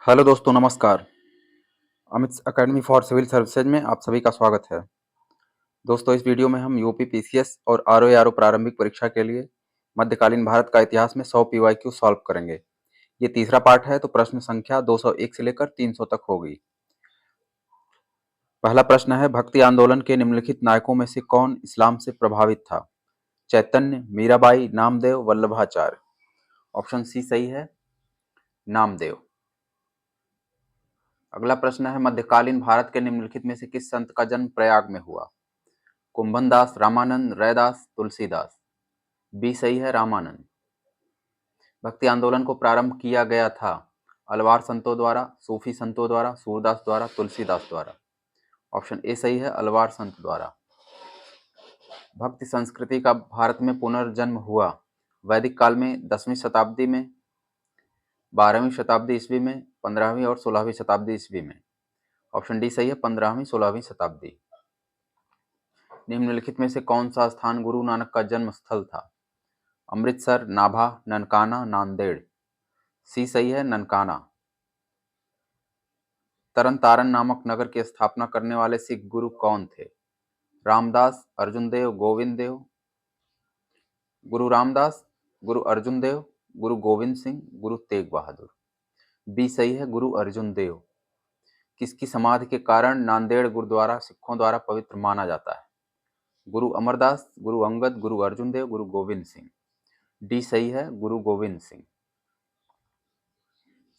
Hello दोस्तों, नमस्कार। Amit academy for civil services में आप सभी का स्वागत है। दोस्तों, इस वीडियो में हम यूपी पीसीएस और आरओ प्रारंभिक परीक्षा के लिए मध्यकालीन भारत का इतिहास में 100 पीवाईक्यू सॉल्व करेंगे। ये तीसरा पार्ट है, तो प्रश्न संख्या 201 से लेकर 300 तक होगी। पहला प्रश्न है, भक्ति आंदोलन के निम्नलिखित नायकों में से कौन इस्लाम से प्रभावित था? चैतन्य, मीराबाई, नामदेव, वल्लभाचार्य। ऑप्शन सी सही है, नामदेव। अगला प्रश्न है, मध्यकालीन भारत के निम्नलिखित में से किस संत का जन्म प्रयाग में हुआ? कुंभनदास, रामानंद, रैदास, तुलसीदास। बी सही है, रामानंद। भक्ति आंदोलन को प्रारंभ किया गया था अलवार संतों द्वारा, सूफी संतों द्वारा, सूरदास द्वारा, तुलसीदास द्वारा। ऑप्शन ए सही है, अलवार संत द्वारा। भक्ति संस्कृति का भारत में पुनर्जन्म हुआ वैदिक काल में 10वीं शताब्दी में, 12वीं शताब्दी ईस्वी में, 15वीं और 16वीं शताब्दी ईस्वी में। ऑप्शन डी सही है, 15वीं 16वीं शताब्दी। निम्नलिखित में से कौन सा स्थान गुरु नानक का जन्म स्थल था? अमृतसर, नाभा, ननकाना, नांदेड़। सी सही है, ननकाना। तरन तारण नामक नगर की स्थापना करने वाले सिख गुरु कौन थे? रामदास, अर्जुन देव, गोविंद देव। गुरु रामदास, गुरु अर्जुन देव, गुरु गोविंद सिंह, गुरु तेग बहादुर। बी सही है, गुरु अर्जुन देव। किसकी समाधि के कारण नांदेड़ गुरुद्वारा सिखों द्वारा पवित्र माना जाता है? गुरु अमरदास, गुरु अंगद, गुरु अर्जुन देव, गुरु गोविंद सिंह। डी सही है, गुरु गोविंद सिंह।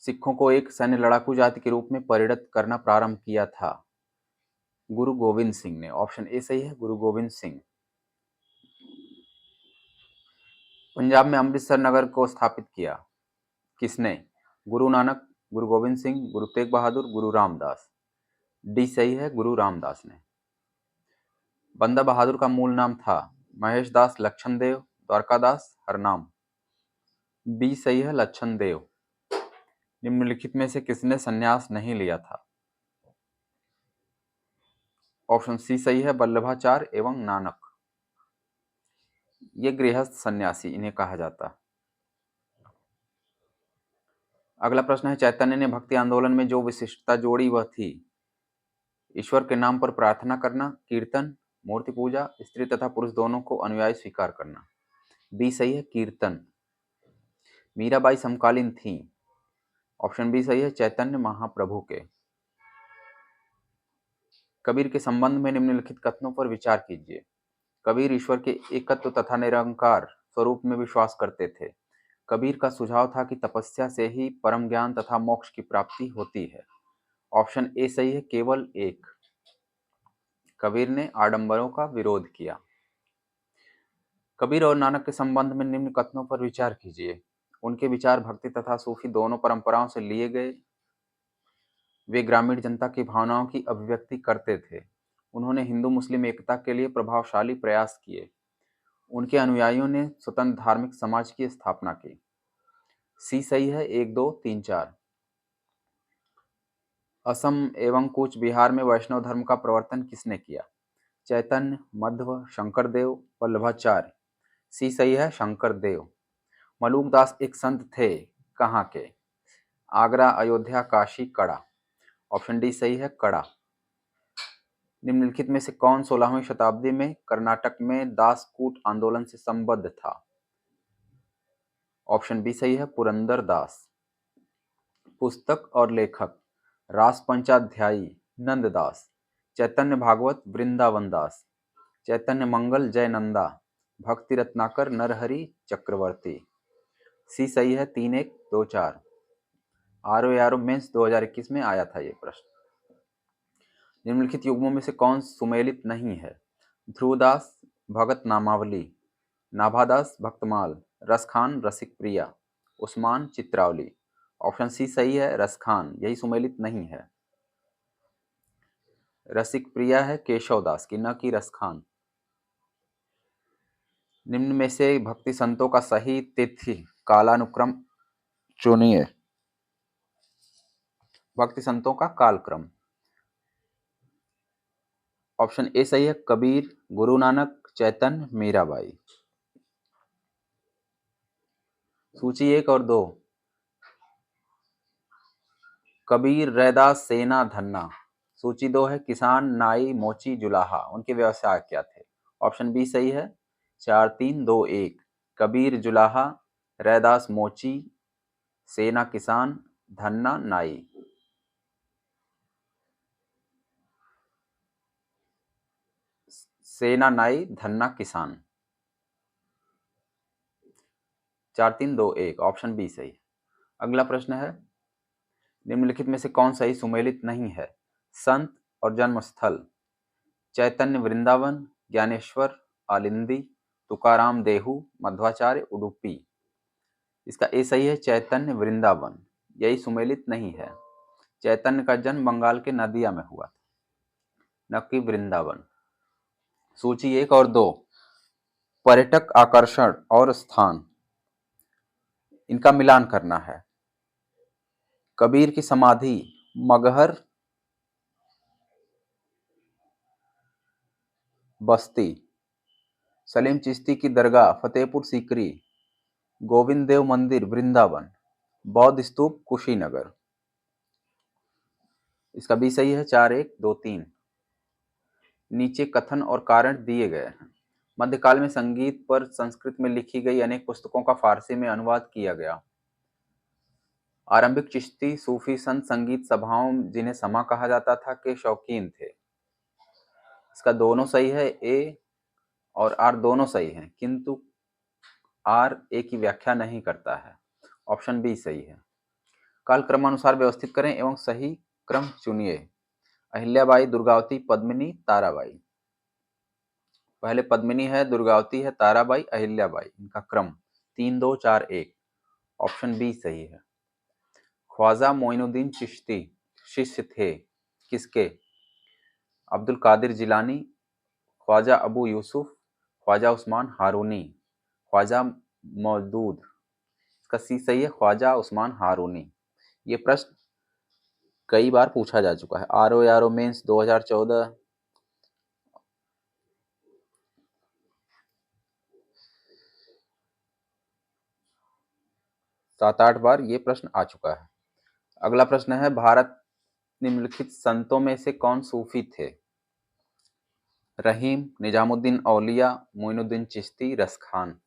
सिखों को एक सैन्य लड़ाकू जाति के रूप में परिणत करना प्रारंभ किया था गुरु गोविंद सिंह ने। ऑप्शन ए सही है, गुरु गोविंद सिंह। पंजाब में अमृतसर नगर को स्थापित किया किसने? गुरु नानक, गुरु गोविंद सिंह, गुरु तेग बहादुर, गुरु रामदास। डी सही है, गुरु रामदास ने। बंदा बहादुर का मूल नाम था महेश दास, लक्षण देव, द्वारकादास, हरनाम। बी सही है, लक्षण देव। निम्नलिखित में से किसने संन्यास नहीं लिया था? ऑप्शन सी सही है, वल्लभाचार्य एवं नानक। ये गृहस्थ सन्यासी इन्हें कहा जाता। अगला प्रश्न है, चैतन्य ने भक्ति आंदोलन में जो विशिष्टता जोड़ी वह थी? ईश्वर के नाम पर प्रार्थना करना, कीर्तन, मूर्ति पूजा, स्त्री तथा पुरुष दोनों को अनुयायी स्वीकार करना। बी सही है, कीर्तन। मीराबाई समकालीन थी। ऑप्शन बी सही है, चैतन्य महाप्रभु के। कबीर के संबंध में निम्नलिखित कथनों पर विचार कीजिए। कबीर ईश्वर के एकत्व तथा निरंकार स्वरूप में विश्वास करते थे। कबीर का सुझाव था कि तपस्या से ही परम ज्ञान तथा मोक्ष की प्राप्ति होती है। ऑप्शन ए सही है, केवल एक। कबीर ने आडंबरों का विरोध किया। कबीर और नानक के संबंध में निम्न कथनों पर विचार कीजिए। उनके विचार भक्ति तथा सूफी दोनों परंपराओं से लिए गए। वे ग्रामीण जनता की भावनाओं की अभिव्यक्ति करते थे। उन्होंने हिंदू मुस्लिम एकता के लिए प्रभावशाली प्रयास किए। उनके अनुयायियों ने स्वतंत्र धार्मिक समाज की स्थापना की। सी सही है, 1 2 3 4। असम एवं कूच बिहार में वैष्णव धर्म का प्रवर्तन किसने किया? चैतन्य, मध्व, शंकरदेव, वल्लभाचार्य। सी सही है, शंकरदेव। मलूकदास एक संत थे, कहाँ के? आगरा, अयोध्या, काशी, कड़ा। ऑप्शन डी सही है, कड़ा। निम्नलिखित में से कौन 16वीं शताब्दी में कर्नाटक में दासकूट आंदोलन से संबद्ध था? ऑप्शन बी सही है, पुरंदर दास। पुस्तक और लेखक, रास पंचाध्यायी नंददास, चैतन्य भागवत वृंदावन दास, चैतन्य मंगल जयनंदा, भक्ति रत्नाकर नरहरि चक्रवर्ती। सी सही है, 3 1 2 4। आरओ मेंस 2021 में आया था ये प्रश्न। निम्नलिखित युग्मों में से कौन सुमेलित नहीं है? ध्रुवदास, भगत नामावली, नाभादास, भक्तमाल, रसखान, रसिक प्रिया, उस्मान, चित्रावली। ऑप्शन सी सही है, रसखान, यही सुमेलित नहीं है। रसिक प्रिया है केशवदास की, न कि रसखान। निम्न में से भक्ति संतों का सही तिथि कालानुक्रम चुनिए। भक्ति संतों का कालक्रम। ऑप्शन ए सही है, कबीर, गुरु नानक, चैतन्य, मीराबाई। सूची 1 और 2। कबीर, रैदास, सेना, धन्ना। सूची 2 है किसान, नाई, मोची, जुलाहा। उनके व्यवसाय क्या थे? ऑप्शन बी सही है। 4 3 2 1। कबीर जुलाहा, रैदास मोची, सेना किसान, धन्ना नाई। सेना नाई, धन्ना किसान। 4 3 2 1 ऑप्शन बी सही। अगला प्रश्न है निम्नलिखित में से कौन सही सुमेलित नहीं है? संत और जन्मस्थल, चैतन्य वृंदावन, ज्ञानेश्वर, आलिंदी, तुकाराम देहू, मध्वाचार्य, उडुपी। इसका ए सही है, चैतन्य वृंदावन। यही सुमेलित नहीं है। चैतन्य का जन्म बंगाल के नदिया में हुआ था, न कि वृंदावन। सूची 1 और 2, पर्यटक आकर्षण और स्थान, इनका मिलान करना है। कबीर की समाधि मगहर, बस्ती। सलीम चिश्ती की दरगाह फतेहपुर सीकरी। गोविंद देव मंदिर वृंदावन। बौद्ध स्तूप कुशीनगर। इसका बी सही है। 4 1 2 3। नीचे कथन और कारण दिए गए हैं। मध्यकाल में संगीत पर संस्कृत में लिखी गई अनेक पुस्तकों का फारसी में अनुवाद किया गया। आरंभिक चिश्ती सूफी संत संगीत सभाओं, जिन्हें समा कहा जाता था, के शौकीन थे। इसका दोनों सही है, ए और आर दोनों सही हैं, किंतु आर ए की व्याख्या नहीं करता है। ऑप्शन बी सही है। काल क्रमानुसार व्यवस्थित करें एवं सही क्रम चुनिए। अहिल्याबाई, दुर्गावती, पद्मिनी, ताराबाई। पहले पद्मिनी है, दुर्गावती है, ताराबाई, अहिल्याबाई। इनका क्रम 3 2 4 1। ऑप्शन बी सही है। ख्वाजा मोइनुद्दीन चिश्ती शिष्य थे किसके? अब्दुल कादिर जिलानी, ख्वाजा अबू यूसुफ, ख्वाजा उस्मान हारूनी, ख्वाजा मौदूद। इसका सी सही है, ख्वाजा उस्मान हारूनी। ये प्रश्न कई बार पूछा जा चुका है। आरओ आरओ मेंस 2014, 7-8 बार ये प्रश्न आ चुका है। अगला प्रश्न है भारत निम्नलिखित संतों में से कौन सूफी थे? रहीम, निजामुद्दीन औलिया, मोइनुद्दीन चिश्ती, रसखान।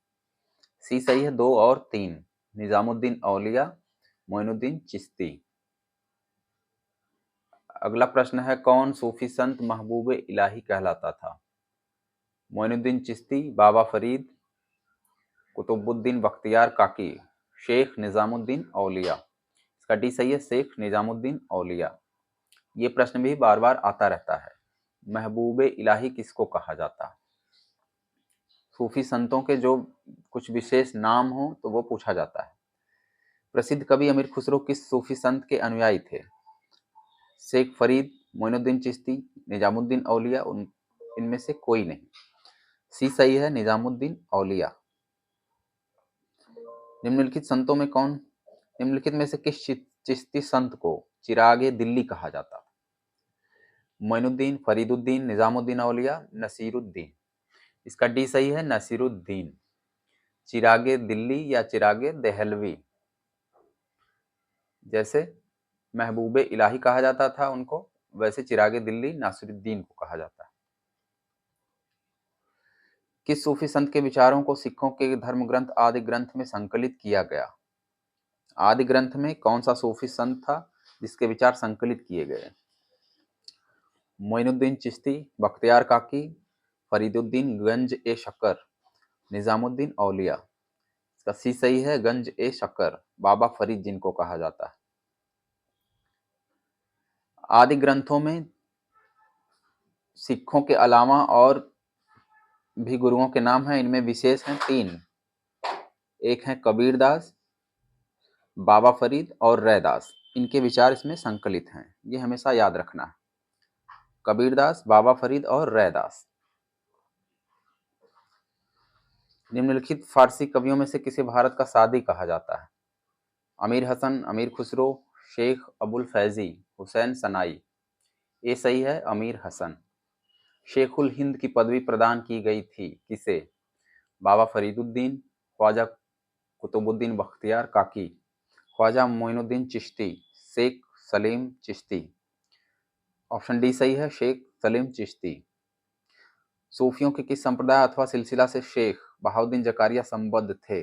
सी सही है। 2 और 3, निजामुद्दीन औलिया, मोइनुद्दीन चिश्ती। अगला प्रश्न है कौन सूफी संत महबूब इलाही कहलाता था? मोइनुद्दीन चिश्ती, बाबा फरीद, कुतुबुद्दीन बख्तियार काकी, शेख निजामुद्दीन औलिया। इसका डी सही है, शेख निजामुद्दीन औलिया। ये प्रश्न भी बार बार आता रहता है। महबूब इलाही किसको कहा जाता है? सूफी संतों के जो कुछ विशेष नाम हो तो वो पूछा जाता है। प्रसिद्ध कवि अमीर खुसरो किस सूफी संत के अनुयायी थे? शेख फरीद, मोइनुद्दीन चिश्ती, निजामुद्दीन औलिया, इनमें से कोई नहीं। सी सही है, निजामुद्दीन औलिया। निम्नलिखित संतों में कौन निम्नलिखित में से किस चिश्ती संत को चिरागे दिल्ली कहा जाता? मोइनुद्दीन, फरीदुद्दीन, निजामुद्दीन औलिया, नसीरुद्दीन। इसका डी सही है, नसीरुद्दीन। चिरागे दिल्ली या चिरागे देहलवी, जैसे महबूबे इलाही कहा जाता था उनको, वैसे चिरागे दिल्ली नासिरुद्दीन को कहा जाता है। किस सूफी संत के विचारों को सिखों के धर्म ग्रंथ आदि ग्रंथ में संकलित किया गया? आदि ग्रंथ में कौन सा सूफी संत था जिसके विचार संकलित किए गए? मोइनुद्दीन चिश्ती, बख्तियार काकी, फरीदुद्दीन गंज ए शक्कर, निजामुद्दीन औलिया। इसका सी सही है, गंज ए शक्कर, बाबा फरीद जिनको कहा जाता है। आदि ग्रंथों में सिखों के अलावा और भी गुरुओं के नाम हैं। इनमें विशेष हैं 3। एक है कबीरदास, बाबा फरीद और रैदास। इनके विचार इसमें संकलित हैं, ये हमेशा याद रखना है। कबीरदास, बाबा फरीद और रैदास। निम्नलिखित फारसी कवियों में से किसे भारत का सादी कहा जाता है? अमीर हसन, अमीर खुसरो, शेख अबुल फैजी, हुसैन सनाई। ये सही है, अमीर हसन। शेखुल हिंद की पदवी प्रदान की गई थी किसे? बाबा फरीदुद्दीन, ख्वाजा कुतुबुद्दीन बख्तियार काकी, ख्वाजा मोइनुद्दीन चिश्ती, शेख सलीम चिश्ती। ऑप्शन डी सही है, शेख सलीम चिश्ती। सूफियों के किस संप्रदाय अथवा सिलसिला से शेख बहाउद्दीन जकारिया संबद्ध थे?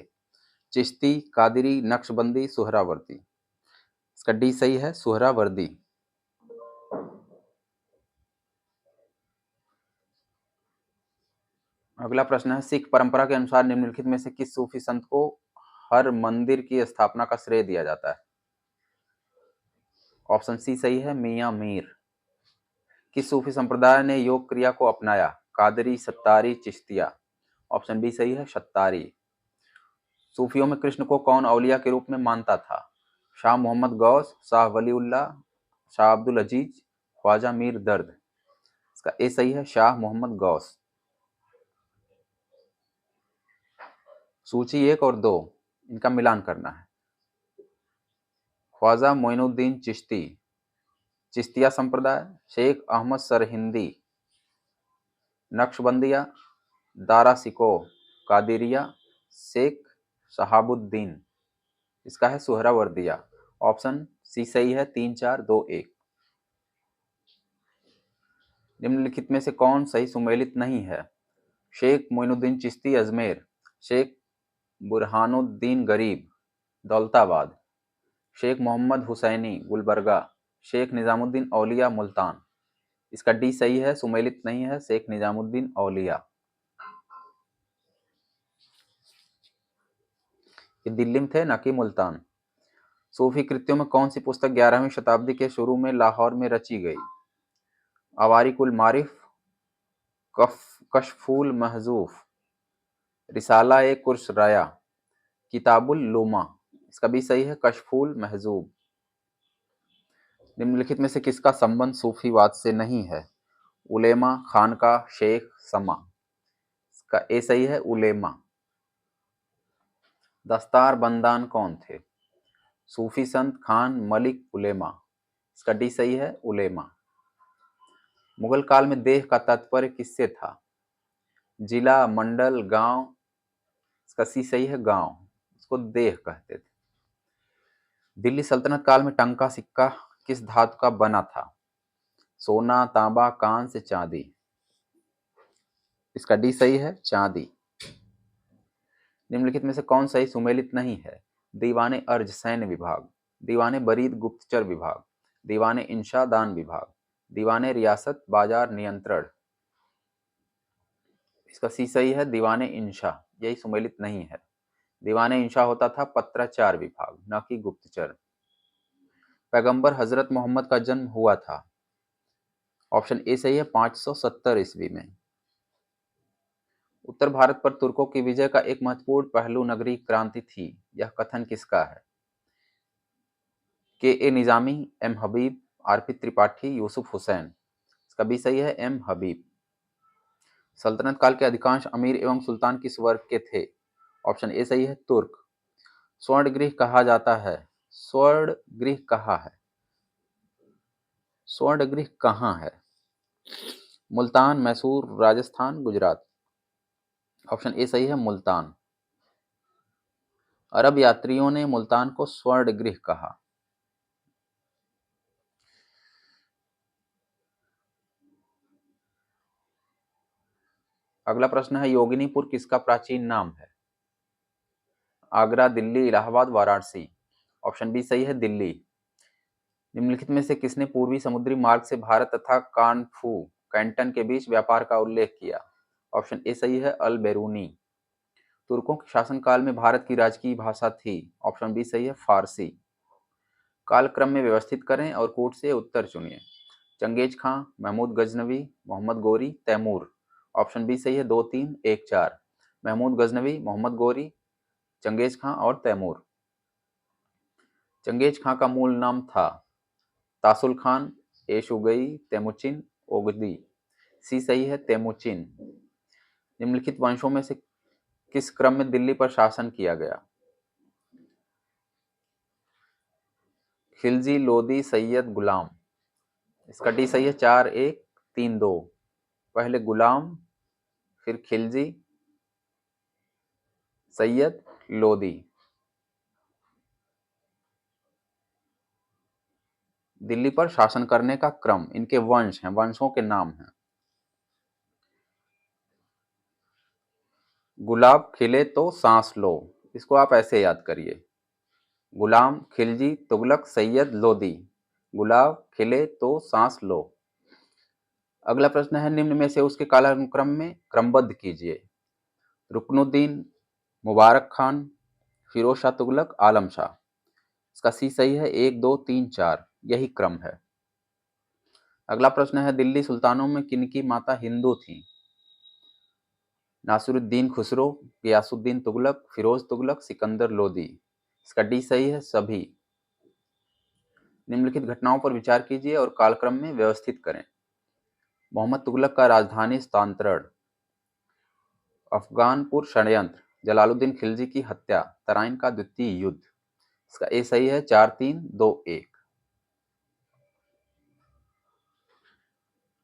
चिश्ती, कादिरी, नक्शबंदी, सुहरावर्दी। इसका डी सही है, सुहरावर्दी। अगला प्रश्न है, सिख परंपरा के अनुसार निम्नलिखित में से किस सूफी संत को हर मंदिर की स्थापना का श्रेय दिया जाता है? ऑप्शन सी सही है, मियां मीर। किस सूफी संप्रदाय ने योग क्रिया को अपनाया? कादरी, सत्तारी, चिश्तिया। ऑप्शन बी सही है, सत्तारी। सूफियों में कृष्ण को कौन औलिया के रूप में मानता था? शाह मोहम्मद गौस, शाह वलीउल्लाह, शाह अब्दुल अजीज, ख्वाजा मीर दर्द। इसका ए सही है, शाह मोहम्मद गौस। सूची 1 और 2 इनका मिलान करना है। ख्वाजा मोइनुद्दीन चिश्ती, चिश्तिया संप्रदाय, शेख अहमद सरहिंदी, नक्शबंदिया, दारा सिको, कादिरिया, शेख शहाबुद्दीन। इसका है सुहरावर्दिया। ऑप्शन सी सही है, 3 4 2 1। निम्नलिखित में से कौन सही सुमेलित नहीं है? शेख मोइनुद्दीन चिश्ती अजमेर, शेख बुरहानुद्दीन गरीब दौलताबाद, शेख मोहम्मद हुसैनी गुलबर्गा, शेख निजामुद्दीन औलिया मुल्तान। इसका डी सही है, सुमेलित नहीं है, शेख निजामुद्दीन औलिया। ये दिल्ली में थे, न कि मुल्तान। सूफी कृतियों में कौन सी पुस्तक 11वीं शताब्दी के शुरू में लाहौर में रची गई? अवारिकुल मारिफ, कशफुल महजूफ, रिसाला ए कुर्सराया, किताबुल लुमा। इसका भी सही है, कशफुल महजूब। निम्नलिखित में से किसका संबंध सूफीवाद से नहीं है? उलेमा, खानका, शेख, समा। इसका ए सही है, उलेमा। दस्तार बंदान कौन थे? सूफी संत, खान, मलिक, उलेमा। इसका डी सही है, उलेमा। मुगल काल में देह का तात्पर्य किससे था? जिला, मंडल, गांव। इसका सी सही है, गांव। इसको देह कहते थे। दिल्ली सल्तनत काल में टंका सिक्का किस धातु का बना था? सोना, तांबा, कांस्य, चांदी। इसका डी सही है, चांदी। निम्नलिखित में से कौन सही सुमेलित नहीं है? दीवाने अर्ज सैन्य विभाग, दीवाने बरीद गुप्तचर विभाग, दीवाने इंशा दान विभाग, दीवाने रियासत बाजार नियंत्रण। इसका सी सही है, दीवाने इंशा। यही सुमेलित नहीं है। दीवाने इंशा होता था पत्राचार विभाग, न कि गुप्तचर। पैगंबर हजरत मोहम्मद का जन्म हुआ था? ऑप्शन ए सही है, 570 ईस्वी में। उत्तर भारत पर तुर्कों की विजय का एक महत्वपूर्ण पहलू नगरीय क्रांति थी। यह कथन किसका है? के ए निजामी, एम हबीब, आरपी त्रिपाठी, यूसुफ हुसैन। इसका भी सही है, एम हबीब। सल्तनत काल के अधिकांश अमीर एवं सुल्तान किस वर्ग के थे? ऑप्शन ए सही है, तुर्क। स्वर्णगृह कहा जाता है? स्वर्णगृह कहाँ है? स्वर्णगृह कहाँ है? मुल्तान, मैसूर, राजस्थान, गुजरात। ऑप्शन ए सही है, मुल्तान। अरब यात्रियों ने मुल्तान को स्वर्णगृह कहा। अगला प्रश्न है, योगिनीपुर किसका प्राचीन नाम है? आगरा, दिल्ली, इलाहाबाद, वाराणसी। ऑप्शन बी सही है, दिल्ली। निम्नलिखित में से किसने पूर्वी समुद्री मार्ग से भारत तथा कानफू कैंटन के बीच व्यापार का उल्लेख किया? ऑप्शन ए सही है, अल बेरूनी। तुर्कों के शासनकाल में भारत की राजकीय भाषा थी? ऑप्शन बी सही है, फारसी। कालक्रम में व्यवस्थित करें और कूट से उत्तर चुनिए। चंगेज खां, महमूद गजनवी, मोहम्मद गोरी, तैमूर। ऑप्शन बी सही है, 2 3 1 4। महमूद गजनवी, मोहम्मद गोरी, चंगेज खां और तैमूर। चंगेज खां का मूल नाम था तासुल खान, एशुगई, तेमुचिन, ओगदी। सी सही है, तेमुचिन। निम्नलिखित वंशों में से किस क्रम में दिल्ली पर शासन किया गया? खिलजी, लोदी, सैयद, गुलाम। इसका डी सही है, 4 1 3 2। पहले गुलाम, फिर खिलजी, सैयद, लोदी। दिल्ली पर शासन करने का क्रम, इनके वंश हैं, वंशों के नाम हैं। गुलाब खिले तो सांस लो, इसको आप ऐसे याद करिए। गुलाम, खिलजी, तुगलक, सैयद, लोदी। गुलाब खिले तो सांस लो। अगला प्रश्न है, निम्न में से उसके कालानुक्रम में क्रमबद्ध कीजिए। रुकनुद्दीन, मुबारक खान, फिरोज शाह तुगलक, आलम शाह। इसका सी सही है, 1 2 3 4 यही क्रम है। अगला प्रश्न है, दिल्ली सुल्तानों में किनकी माता हिंदू थी? नासिरुद्दीन खुसरो, गियासुद्दीन तुगलक, फिरोज तुगलक, सिकंदर लोदी। इसका डी सही है, सभी। निम्नलिखित घटनाओं पर विचार कीजिए और कालक्रम में व्यवस्थित करें। मोहम्मद तुगलक का राजधानी स्थानांतरण, अफगानपुर षड्यंत्र, जलालुद्दीन खिलजी की हत्या, तराइन का द्वितीय युद्ध। इसका ए सही है, 4 3 2 1।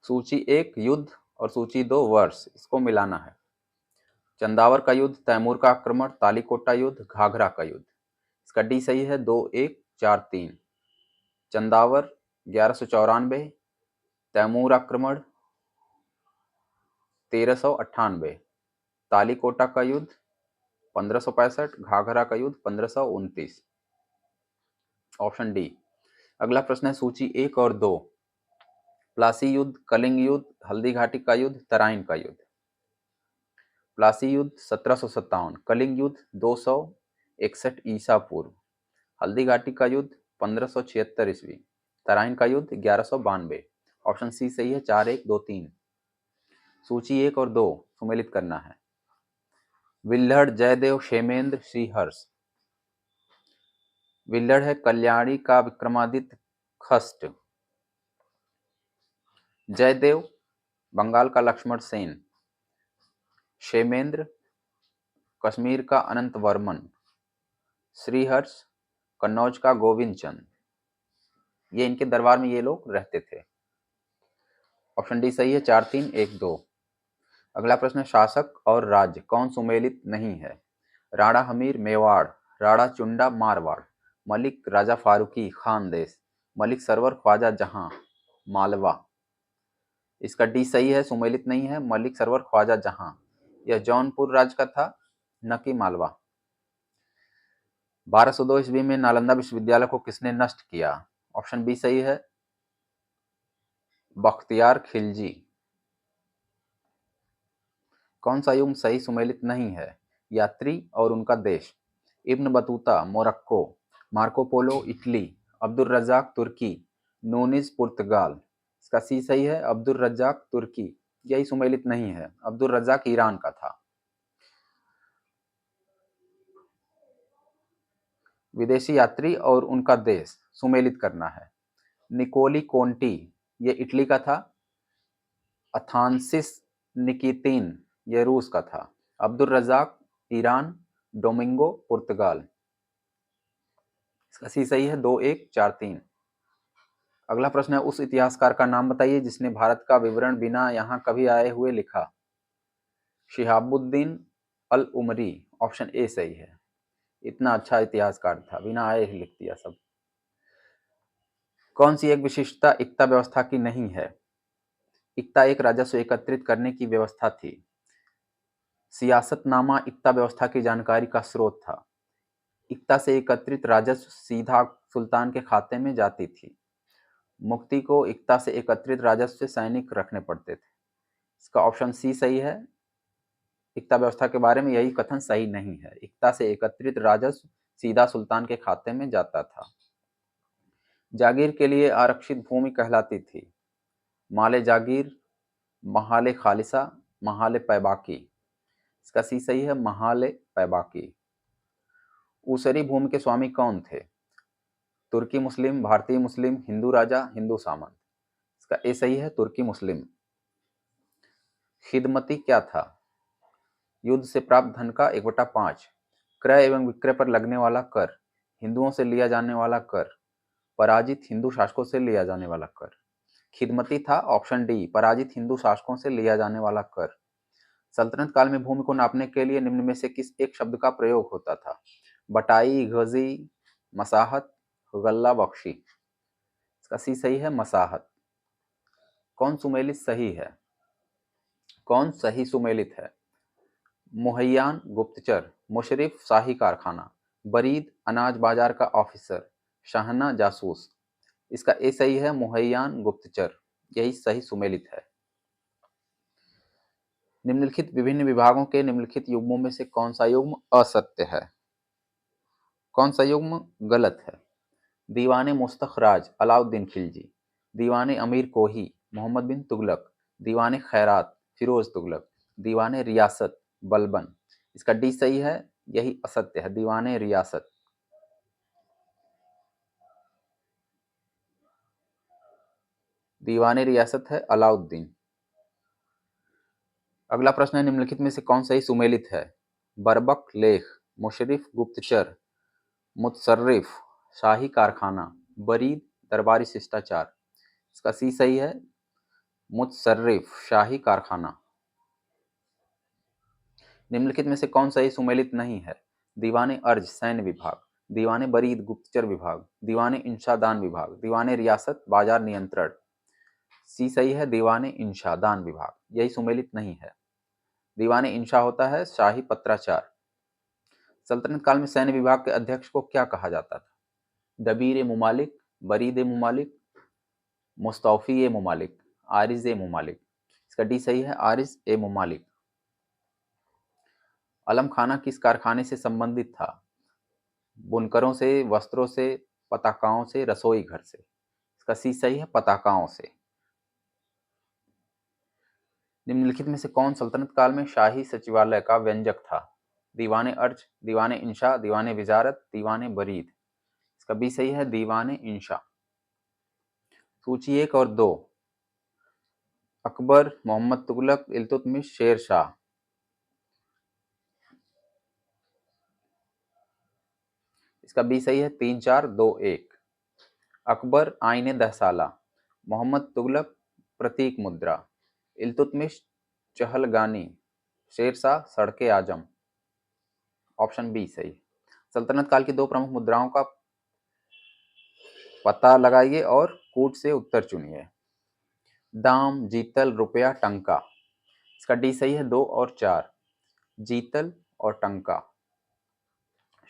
सूची 1 युद्ध और सूची 2 वर्ष, इसको मिलाना है। चंदावर का युद्ध, तैमूर का आक्रमण, तालीकोटा युद्ध, घाघरा का युद्ध। इसका डी सही है, 2 1 4 3। चंदावर 1194, तैमूर आक्रमण 1398, तालीकोटा का युद्ध 1565, घाघरा का युद्ध 1529। Option D. अगला प्रश्न है, सूची 1 और 2। प्लासी युद्ध, कलिंग युद्ध, हल्दी घाटी का युद्ध, तराइन का युद्ध। प्लासी युद्ध 1757, कलिंग युद्ध 261 ईसा पूर्व, हल्दी घाटी का युद्ध 1576 ईस्वी, तराइन का युद्ध 1192। ऑप्शन सी सही है, 4 1 2 3। सूची 1 और 2 सुमेलित करना है। विल्हड़, जयदेव, क्षेमेंद्र, श्रीहर्ष। विल्हड़ है कल्याणी का विक्रमादित्य खस्ट। जयदेव बंगाल का लक्ष्मण सेन। क्षेमेंद्र कश्मीर का अनंत वर्मन। श्रीहर्ष कन्नौज का गोविंद चंद। ये इनके दरबार में ये लोग रहते थे। ऑप्शन डी सही है, 4 3 1 2। अगला प्रश्न है, शासक और राज्य कौन सुमेलित नहीं है? राणा हमीर मेवाड़, राणा चुंडा मारवाड़, मलिक राजा फारूकी खानदेश, मलिक सरवर ख्वाजा जहां मालवा। इसका डी सही है, सुमेलित नहीं है, मलिक सरवर ख्वाजा जहां। यह जौनपुर राज्य का था, न कि मालवा। 1202 ईस्वी में नालंदा विश्वविद्यालय को किसने नष्ट किया? ऑप्शन बी सही है, बख्तियार खिलजी। कौन सा युग्म सही सुमेलित नहीं है? यात्री और उनका देश, Ibn Battuta Morocco, Marco Polo Italy, Abdul Razzaq तुर्की, नूनिज पुर्तगाल। इसका सी सही है, अब्दुल रज्जाक तुर्की। यही सुमेलित नहीं है, अब्दुल रज्जाक ईरान का था। विदेशी यात्री और उनका देश सुमेलित करना है। निकोली कोंटी, ये इटली का था। अथांसिस निकितीन, ये रूस का था। अब्दुल रज्जाक ईरान, डोमिंगो पुर्तगाल। इसका सी सही है, 2 1 4 3। अगला प्रश्न है, उस इतिहासकार का नाम बताइए जिसने भारत का विवरण बिना यहाँ कभी आए हुए लिखा। शिहाबुद्दीन अल उमरी। ऑप्शन ए सही है, इतना अच्छा इतिहासकार था, बिना आए ही लिख दिया सब। कौन सी एक विशिष्टता इक्ता व्यवस्था की नहीं है? इक्ता एक राजस्व एकत्रित करने की व्यवस्था थी। सियासतनामा इक्ता व्यवस्था की जानकारी का स्रोत था। इक्ता से एकत्रित राजस्व सीधा सुल्तान के खाते में जाती थी। मुक्ति को इक्ता से एकत्रित राजस्व से सैनिक रखने पड़ते थे। इसका ऑप्शन सी सही है। इक्ता व्यवस्था के बारे में यही कथन सही नहीं है। इक्ता से एकत्रित राजस्व सीधा सुल्तान के खाते में जाता था। जागीर के लिए आरक्षित भूमि कहलाती थी माले जागीर, महाले खालिसा, महाले पैबाकी। इसका सी सही है, महाले पैबाकी। ऊसरी भूमि के स्वामी कौन थे? तुर्की मुस्लिम, भारतीय मुस्लिम, हिंदू राजा, हिंदू सामंत। इसका ए सही है, तुर्की मुस्लिम। खिदमती क्या था? युद्ध से प्राप्त धन का 1/5, क्रय एवं विक्रय पर लगने वाला कर, हिंदुओं से लिया जाने वाला कर, पराजित हिंदू शासकों से लिया जाने वाला कर। खिदमती था ऑप्शन डी, पराजित हिंदू शासकों से लिया जाने वाला कर। सल्तनत काल में भूमि को नापने के लिए निम्न में से किस एक शब्द का प्रयोग होता था? बटाई, गजी, मसाहत, गल्ला बख्शी। इसका सी सही है, मसाहत। कौन सुमेलित सही है? कौन सही सुमेलित है? मुहैयान गुप्तचर, मुशरिफ शाही कारखाना, बरीद अनाज बाजार का ऑफिसर, शाहना जासूस। इसका ए सही है, मुहैयान गुप्तचर, यही सही सुमेलित है। निम्नलिखित विभिन्न विभागों के निम्नलिखित युग्मों में से कौन सा युग्म असत्य है? कौन सा युग्म गलत है? दीवाने मुस्तखराज अलाउद्दीन खिलजी, दीवाने अमीर कोही मोहम्मद बिन तुगलक, दीवाने खैरात फिरोज तुगलक, दीवाने रियासत बलबन। इसका डी सही है, यही असत्य है, दीवाने रियासत। दीवाने रियासत है अलाउद्दीन। अगला प्रश्न है, निम्नलिखित में से कौन सही सुमेलित है? बर्बक लेख, मुशरिफ गुप्तचर, मुतसर्रिफ शाही कारखाना, बरीद दरबारी शिष्टाचार। इसका सी सही है, मुतसर्रिफ शाही कारखाना। निम्नलिखित में से कौन सही सुमेलित नहीं है? दीवाने अर्ज सैन्य विभाग, दीवाने बरीद गुप्तचर विभाग, दीवाने इंशादान विभाग, दीवाने रियासत बाजार नियंत्रण। सी सही है, दीवाने इंशादान विभाग, यही सुमेलित नहीं है। दीवाने इंशा होता है शाही पत्राचार। सल्तनत काल में सैन्य विभाग के अध्यक्ष को क्या कहा जाता था? दबीर मुमालिक, बरीद मुमालिक, मुस्तौफी ए मुमालिक, आरिज ए मुमालिक। इसका डी सही है, आरिज ए मुमालिक। अलम खाना किस कारखाने से संबंधित था? बुनकरों से, वस्त्रों से, पताकाओं से, रसोई घर से। इसका सी सही है, पताकाओं से। निम्नलिखित में से कौन सल्तनत काल में शाही सचिवालय का व्यंजक था? दीवाने अर्ज, दीवाने इंशा, दीवाने विजारत, दीवाने बरीद। इसका बी सही है, दीवाने इंशा। सूची 1 और 2, अकबर, मोहम्मद तुगलक, इल्तुतमिश, शेर शाह। इसका बी सही है, 3 4 2 1। अकबर आईने दहसाला, मोहम्मद तुगलक प्रतीक मुद्रा, इल्तुतमिश चहलगानी, शेर शाह सड़के आजम। ऑप्शन बी सही। सल्तनत काल की 2 प्रमुख मुद्राओं का पता लगाइए और कूट से उत्तर चुनिए। दाम, जीतल, रुपया, टंका। इसका डी सही है, 2 और 4, जीतल और टंका।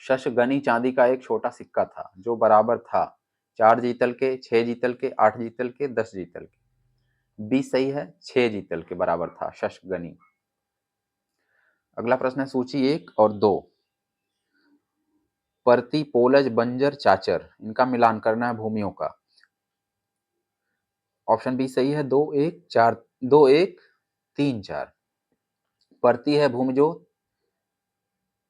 शशगनी चांदी का एक छोटा सिक्का था जो बराबर था 4 जीतल के, 6 जीतल के, 8 जीतल के, 10 जीतल के। बी सही है, 6 जीतल के बराबर था शशगनी। अगला प्रश्न है, सूची 1 और 2, परती, पोलज, बंजर, चाचर, इनका मिलान करना है भूमियों का। ऑप्शन बी सही है, 2 1 4 2 1 3 4। परती है भूमि जो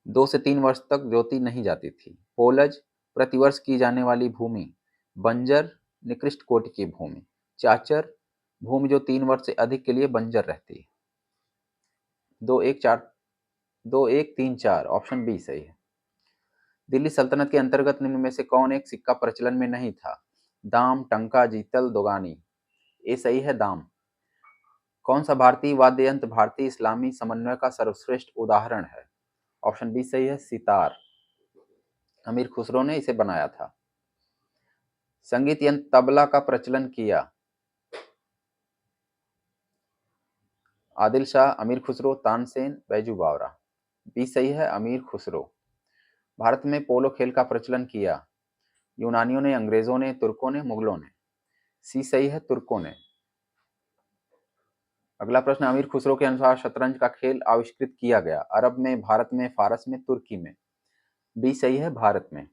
2 से 3 वर्ष तक जोती नहीं जाती थी। पोलज प्रतिवर्ष की जाने वाली भूमि। बंजर निकृष्ट कोटि की भूमि। चाचर भूमि जो 3 वर्ष से अधिक के लिए बंजर रहती है। 2 1 4 2 1 3 4, ऑप्शन बी सही है। दिल्ली सल्तनत के अंतर्गत निम्न में से कौन एक सिक्का प्रचलन में नहीं था? दाम, टंका, जीतल, दोगानी। ए सही है, दाम। कौन सा भारतीय वाद्य यंत्र भारतीय इस्लामी समन्वय का सर्वश्रेष्ठ उदाहरण है? ऑप्शन बी सही है, सितार। अमीर खुसरो ने इसे बनाया था। संगीत यंत्र तबला का प्रचलन किया? आदिल शाह, अमीर खुसरो, तानसेन, बैजू बावरा। बी सही है, अमीर खुसरो। भारत में पोलो खेल का प्रचलन किया? यूनानियों ने, अंग्रेजों ने, तुर्कों ने, मुगलों ने। सी सही है, तुर्कों ने। अगला प्रश्न, अमीर खुसरो के अनुसार शतरंज का खेल आविष्कृत किया गया? अरब में, भारत में, फारस में, तुर्की में। बी सही है, भारत में।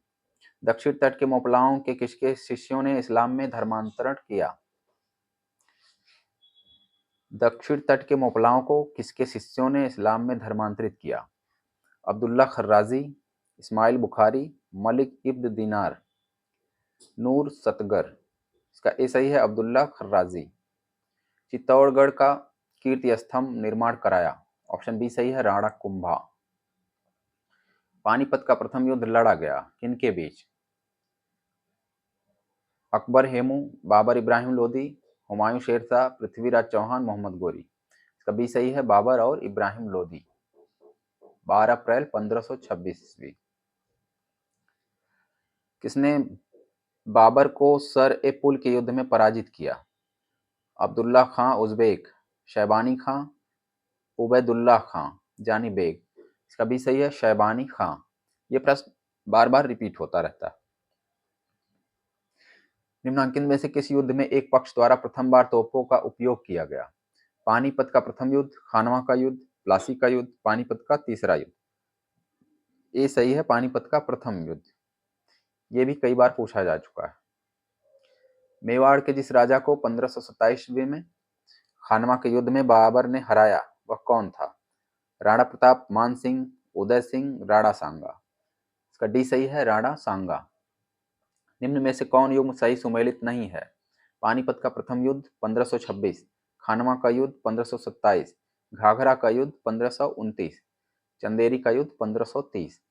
दक्षिण तट के मोपलाओं के किसके शिष्यों ने इस्लाम में धर्मांतरण किया? दक्षिण तट के मोपलाओं को किसके शिष्यों ने इस्लाम में धर्मांतरित किया? अब्दुल्ला खर्राजी, इस्माइल बुखारी, मलिक इब्न दीनार, नूर सतगर। इसका ए सही है, अब्दुल्ला खर्राजी। चित्तौड़गढ़ का कीर्ति स्तंभ निर्माण कराया? ऑप्शन बी सही है, राणा कुंभा। पानीपत का प्रथम युद्ध लड़ा गया किनके बीच? अकबर हेमू, बाबर इब्राहिम लोदी, हुमायूं शेरशाह, पृथ्वीराज चौहान, मोहम्मद गोरी। इसका बी सही है, बाबर और इब्राहिम लोदी। 12 अप्रैल 1526 ईस्वी। किसने बाबर को सर ए पुल के युद्ध में पराजित किया? अब्दुल्ला खां उज़्बेक, शैबानी खां, उबैदुल्लाह खां, जानी बेग। इसका भी सही है शैबानी खां। ये प्रश्न बार बार रिपीट होता रहता है। निम्नलिखित में से किस युद्ध में एक पक्ष द्वारा प्रथम बार तोपों का उपयोग किया गया? पानीपत का प्रथम युद्ध, खानवा का युद्ध, प्लासी का युद्ध, पानीपत का तीसरा युद्ध। ये सही है पानीपत का प्रथम युद्ध। ये भी कई बार पूछा जा चुका है। मेवाड़ के जिस राजा को 1527 ईस्वी में खानवा के युद्ध में बाबर ने हराया वह कौन था? राणा प्रताप, मान सिंह, उदय सिंह, राणा सांगा। इसका डी सही है राणा सांगा। निम्न में से कौन युग्म सही सुमेलित नहीं है? पानीपत का प्रथम युद्ध 1526, खानवा का युद्ध 1527, घाघरा का युद्ध 1529, चंदेरी का युद्ध 1530।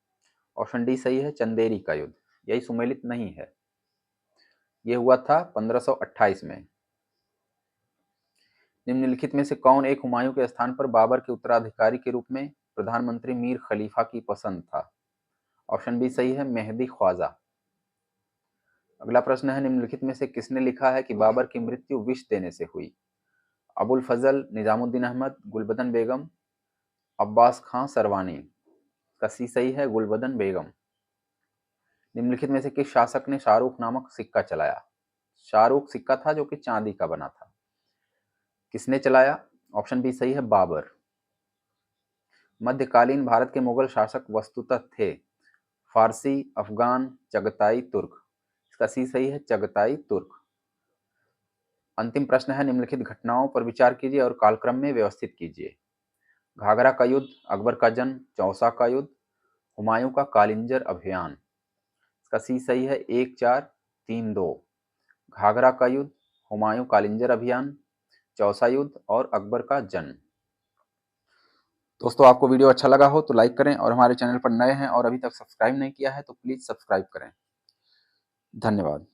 ऑप्शन डी सही है चंदेरी का युद्ध, यही सुमेलित नहीं है। यह हुआ था 1528 में। निम्नलिखित में से कौन एक हुमायूं के स्थान पर बाबर के उत्तराधिकारी के रूप में प्रधानमंत्री मीर खलीफा की पसंद था? ऑप्शन बी सही है मेहदी ख्वाजा। अगला प्रश्न है निम्नलिखित में से किसने लिखा है कि बाबर की मृत्यु विष देने से हुई? अबुल फजल, निजामुद्दीन अहमद, गुलबदन बेगम, अब्बास खां सरवानी। का सी सही है गुलबदन बेगम। निम्नलिखित में से किस शासक ने शाहरुख नामक सिक्का चलाया? शाहरुख सिक्का था जो कि चांदी का बना था। किसने चलाया? ऑप्शन बी सही है बाबर। मध्यकालीन भारत के मुगल शासक वस्तुतः थे फारसी, अफगान, चगताई, तुर्क। इसका सी सही है चगताई तुर्क। अंतिम प्रश्न है निम्नलिखित घटनाओं पर विचार कीजिए और कालक्रम में व्यवस्थित कीजिए। घाघरा का युद्ध, अकबर का जन्म, चौसा का युद्ध, हुमायूं का कालिंजर अभियान। इसका सी सही है 1432। घाघरा का युद्ध, हुमायूं कालिंजर अभियान, चौसा युद्ध और अकबर का जन्म। दोस्तों आपको वीडियो अच्छा लगा हो तो लाइक करें और हमारे चैनल पर नए हैं और अभी तक सब्सक्राइब नहीं किया है तो प्लीज़ सब्सक्राइब करें। धन्यवाद।